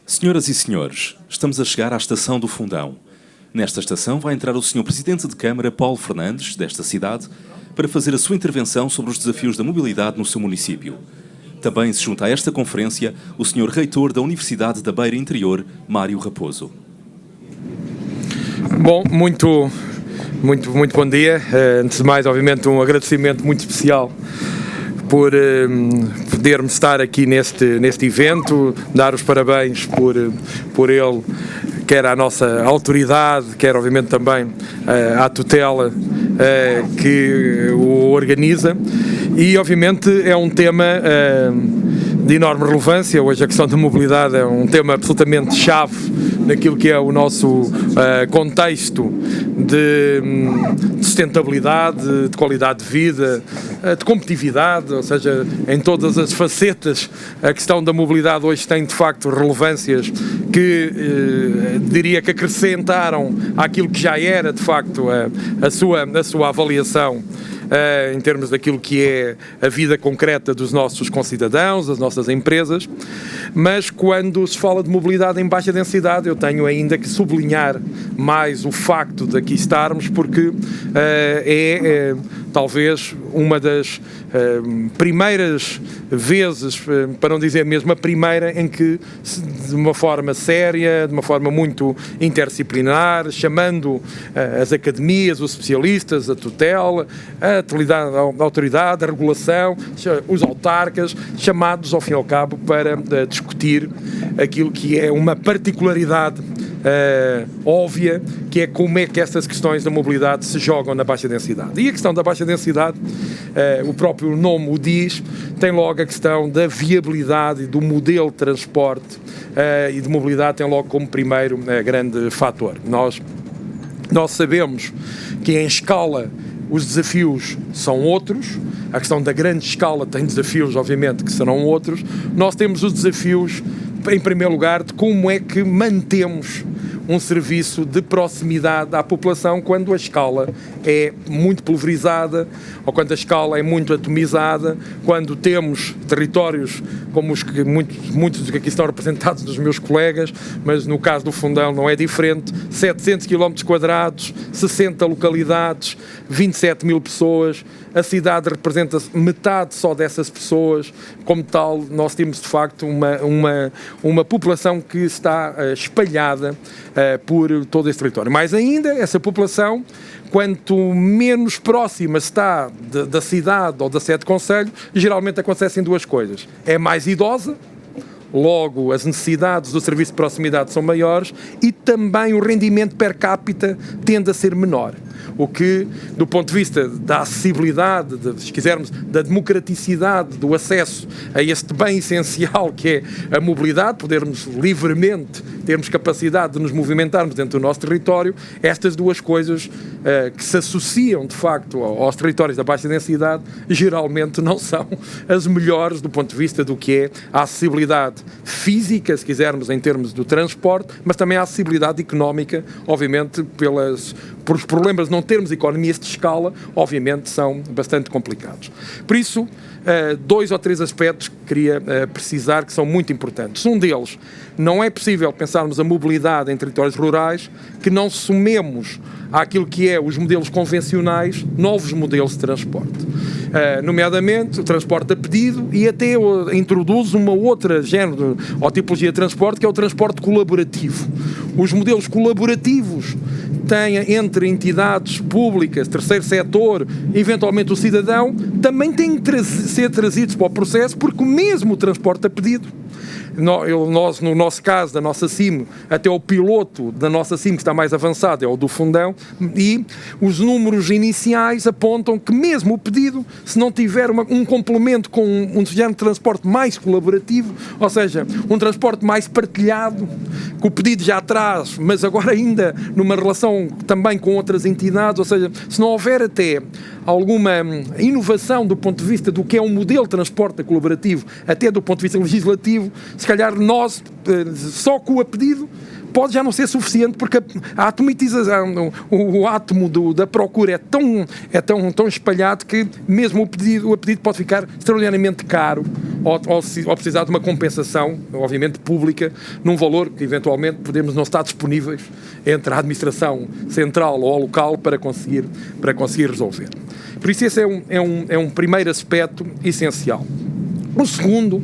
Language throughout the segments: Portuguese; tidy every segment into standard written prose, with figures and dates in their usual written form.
Senhoras e senhores, estamos a chegar à estação do Fundão. Nesta estação vai entrar o Sr. Presidente de Câmara, Paulo Fernandes, desta cidade, para fazer a sua intervenção sobre os desafios da mobilidade no seu município. Também se junta a esta conferência o Sr. Reitor da Universidade da Beira Interior, Mário Raposo. Bom, muito bom dia. Antes de mais, obviamente, um agradecimento muito especial por podermos estar aqui neste evento, dar os parabéns por ele, quer à nossa autoridade, quer obviamente também à tutela que o organiza, e obviamente é um tema de enorme relevância. Hoje a questão da mobilidade é um tema absolutamente chave naquilo que é o nosso contexto de sustentabilidade, de qualidade de vida, de competitividade, ou seja, em todas as facetas a questão da mobilidade hoje tem de facto relevâncias que diria que acrescentaram àquilo que já era de facto a sua avaliação em termos daquilo que é a vida concreta dos nossos concidadãos, das nossas empresas. Mas quando se fala de mobilidade em baixa densidade, eu tenho ainda que sublinhar mais o facto de aqui estarmos, porque talvez uma das primeiras vezes, para não dizer mesmo a primeira, em que de uma forma séria, de uma forma muito interdisciplinar, chamando as academias, os especialistas, a tutela, a autoridade, a regulação, os autarcas, chamados ao fim e ao cabo para discutir aquilo que é uma particularidade óbvia, que é como é que essas questões da mobilidade se jogam na baixa densidade. E a questão da baixa densidade, o próprio nome o diz, tem logo a questão da viabilidade do modelo de transporte e de mobilidade tem logo como primeiro grande fator. Nós sabemos que em escala os desafios são outros, a questão da grande escala tem desafios, obviamente, que serão outros. Nós temos os desafios, em primeiro lugar, de como é que mantemos um serviço de proximidade à população quando a escala é muito pulverizada ou quando a escala é muito atomizada, quando temos territórios como os que muitos que aqui estão representados dos meus colegas, mas no caso do Fundão não é diferente, 700 km quadrados, 60 localidades, 27 mil pessoas, a cidade representa metade só dessas pessoas, como tal nós temos de facto uma população que está espalhada por todo este território. Mais ainda, essa população, quanto menos próxima está da cidade ou da sede de concelho, geralmente acontecem duas coisas. É mais idosa, logo as necessidades do serviço de proximidade são maiores e também o rendimento per capita tende a ser menor. O que, do ponto de vista da acessibilidade, se quisermos, da democraticidade do acesso a este bem essencial que é a mobilidade, podermos livremente termos capacidade de nos movimentarmos dentro do nosso território, estas duas coisas que se associam de facto aos territórios da baixa densidade geralmente não são as melhores do ponto de vista do que é a acessibilidade física, se quisermos, em termos do transporte, mas também a acessibilidade económica, obviamente por os problemas de não termos economias de escala, obviamente são bastante complicados. Por isso, dois ou três aspectos que queria precisar que são muito importantes. Um deles, não é possível pensarmos a mobilidade em territórios rurais que não somemos àquilo que é os modelos convencionais, novos modelos de transporte. Nomeadamente o transporte a pedido e até introduz uma outra género ou tipologia de transporte que é o transporte colaborativo. Os modelos colaborativos têm entre entidades públicas, terceiro setor, eventualmente o cidadão, também têm que ser trazidos para o processo, porque mesmo o transporte a pedido, nós, no nosso caso, da nossa CIM, até o piloto da nossa CIM que está mais avançado é o do Fundão, e os números iniciais apontam que mesmo o pedido, se não tiver um complemento com um género de transporte mais colaborativo, ou seja, um transporte mais partilhado, que o pedido já traz, mas agora ainda numa relação também com outras entidades, ou seja, se não houver até alguma inovação do ponto de vista do que é um modelo de transporte colaborativo, até do ponto de vista legislativo, se calhar nós só com o pedido pode já não ser suficiente, porque a atomitização, o átomo da procura é tão espalhado que mesmo o pedido pode ficar extraordinariamente caro ou precisar de uma compensação, obviamente pública, num valor que eventualmente podemos não estar disponíveis entre a administração central ou local para conseguir resolver. Por isso esse é um primeiro aspecto essencial. O segundo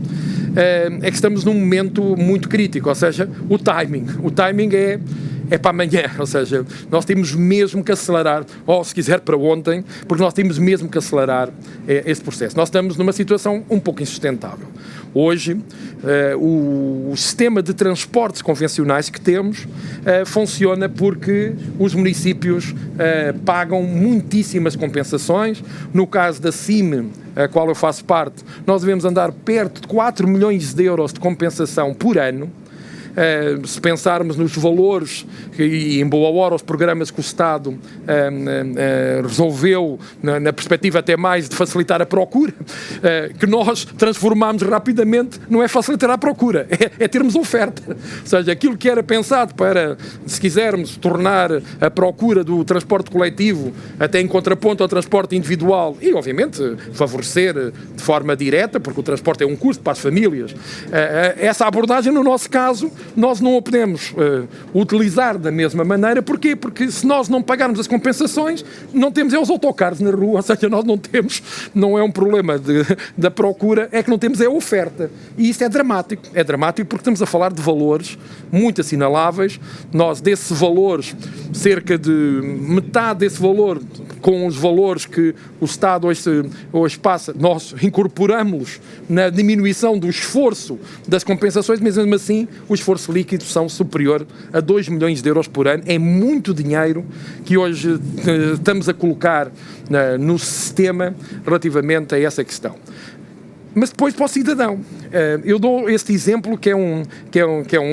é que estamos num momento muito crítico, ou seja, o timing. O timing é para amanhã, ou seja, nós temos mesmo que acelerar, ou se quiser para ontem, porque nós temos mesmo que acelerar esse processo. Nós estamos numa situação um pouco insustentável. Hoje, o sistema de transportes convencionais que temos funciona porque os municípios pagam muitíssimas compensações. No caso da CIM, a qual eu faço parte, nós devemos andar perto de 4 milhões de euros de compensação por ano. Se pensarmos nos valores e em boa hora os programas que o Estado resolveu, na perspectiva até mais de facilitar a procura, que nós transformamos rapidamente, não é facilitar a procura, é termos oferta. Ou seja, aquilo que era pensado para, se quisermos, tornar a procura do transporte coletivo até em contraponto ao transporte individual e, obviamente, favorecer de forma direta, porque o transporte é um custo para as famílias. Essa abordagem, no nosso caso, nós não a podemos utilizar da mesma maneira. Porquê? Porque se nós não pagarmos as compensações, não temos os autocarros na rua, ou seja, nós não temos, não é um problema da procura, é que não temos a oferta. E isso é dramático porque estamos a falar de valores muito assinaláveis. Nós, desses valores, cerca de metade desse valor, com os valores que o Estado hoje passa, nós incorporamos-los na diminuição do esforço das compensações, mas mesmo assim o esforço líquido são superior a 2 milhões de euros por ano. É muito dinheiro que hoje estamos a colocar no sistema relativamente a essa questão. Mas depois para o cidadão, eu dou este exemplo que é um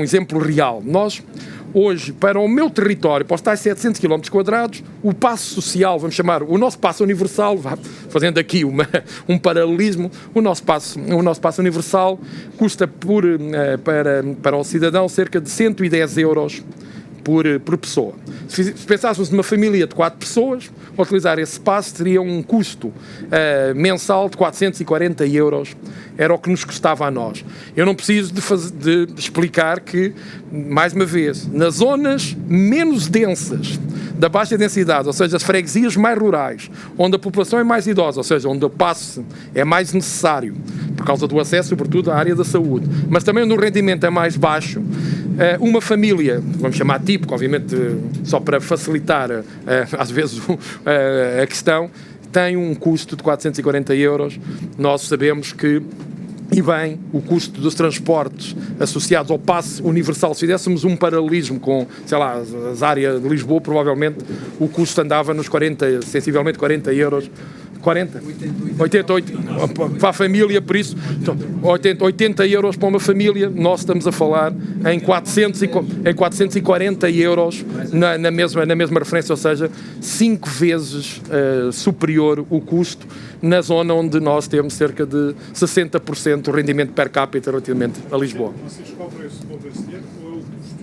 exemplo real. Nós, hoje, para o meu território, para os tais 700 km², o passo social, vamos chamar, o nosso passo universal, fazendo aqui um paralelismo, o nosso passo universal custa para o cidadão cerca de 110 euros por pessoa. Se pensássemos numa família de 4 pessoas, utilizar esse passo teria um custo mensal de 440 euros, era o que nos custava a nós. Eu não preciso de explicar que, mais uma vez, nas zonas menos densas, da baixa densidade, ou seja, as freguesias mais rurais, onde a população é mais idosa, ou seja, onde o passe é mais necessário, por causa do acesso, sobretudo, à área da saúde, mas também onde o rendimento é mais baixo, uma família, vamos chamar típico, obviamente, só para facilitar, às vezes, a questão, tem um custo de 440 euros. Nós sabemos que, e bem, o custo dos transportes associados ao passe universal, se fizéssemos um paralelismo com, sei lá, as áreas de Lisboa, provavelmente o custo andava nos 40, sensivelmente 40 euros. 40? 88 para a família, por isso 80 euros para uma família. Nós estamos a falar em 440 euros na mesma referência, ou seja, 5 vezes superior o custo na zona onde nós temos cerca de 60% do rendimento per capita relativamente a Lisboa. Vocês cobram esse dinheiro ou é o custo?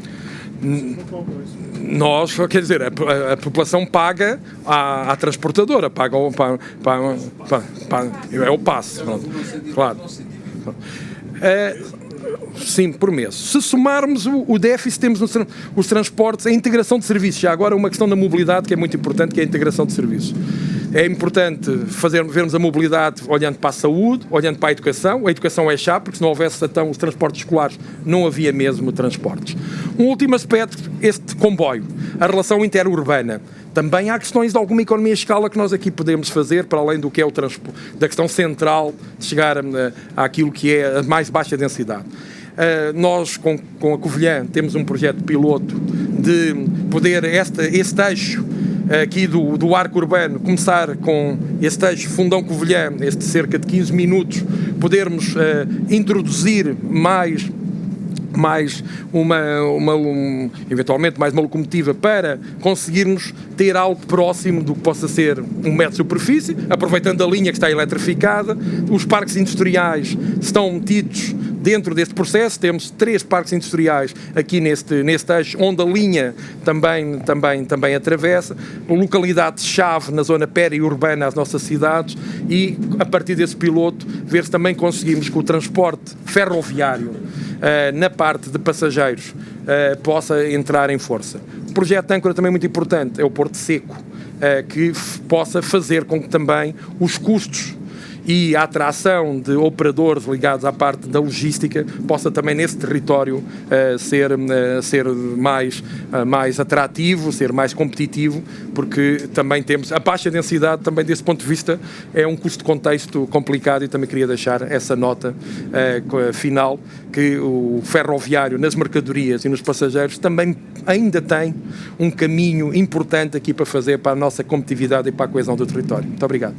Nós, quer dizer, a população paga à transportadora, paga é o passe, claro. Sim, por mês. Se somarmos o déficit, temos os transportes, a integração de serviços. Já agora uma questão da mobilidade que é muito importante, que é a integração de serviços. É importante vermos a mobilidade olhando para a saúde, olhando para a educação. A educação é chave, porque se não houvesse então os transportes escolares, não havia mesmo transportes. Um último aspecto, este comboio, a relação interurbana. Também há questões de alguma economia de escala que nós aqui podemos fazer, para além do que é da questão central de chegar àquilo que é a mais baixa densidade. Nós, com a Covilhã, temos um projeto piloto de poder este eixo aqui do arco urbano, começar com este eixo Fundão-Covilhã, este cerca de 15 minutos, podermos introduzir eventualmente mais uma locomotiva para conseguirmos ter algo próximo do que possa ser 1 metro de superfície, aproveitando a linha que está eletrificada. Os parques industriais estão metidos Dentro deste processo temos 3 parques industriais aqui neste eixo, onde a linha também atravessa, localidades-chave na zona periurbana às nossas cidades, e a partir desse piloto ver se também conseguimos que o transporte ferroviário na parte de passageiros possa entrar em força. O projeto âncora também muito importante é o Porto Seco, que possa fazer com que também os custos e a atração de operadores ligados à parte da logística possa também nesse território ser mais atrativo, ser mais competitivo, porque também temos a baixa densidade, também desse ponto de vista é um custo de contexto complicado, e também queria deixar essa nota final, que o ferroviário nas mercadorias e nos passageiros também ainda tem um caminho importante aqui para fazer para a nossa competitividade e para a coesão do território. Muito obrigado.